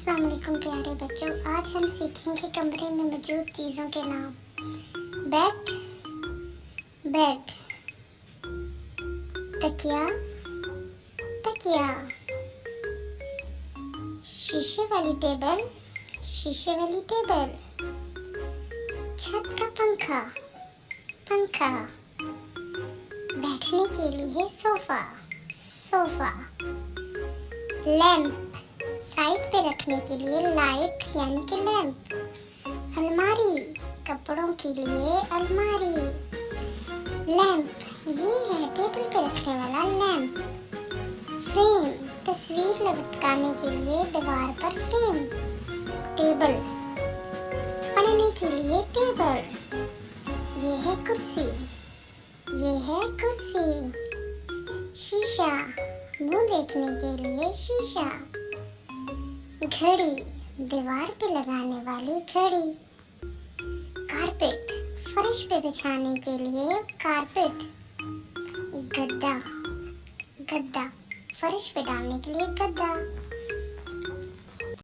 अस्सलाम वालेकुम प्यारे बच्चों, आज हम सीखेंगे कमरे में मौजूद चीज़ों के नाम। बेड, बेड, तकिया, तकिया, शीशे वाली टेबल, शीशे वाली टेबल, छत का पंखा, पंखा, बैठने के लिए सोफा, सोफा, लैंप, साइड पे रखने के लिए लाइट यानी कि लैंप, अलमारी, कपड़ों के लिए अलमारी, लैंप, ये है टेबल पे रखने वाला लैंप, फ्रेम, तस्वीर लटकाने के लिए दीवार पर फ्रेम, टेबल, पढ़ने के लिए टेबल, ये है कुर्सी, ये है कुर्सी, शीशा, मुंह देखने के लिए शीशा, घड़ी, दीवार पे लगाने वाली घड़ी, कारपेट, फर्श पे बिछाने के लिए कारपेट, गद्दा, गद्दा, फर्श पे डालने के लिए गद्दा।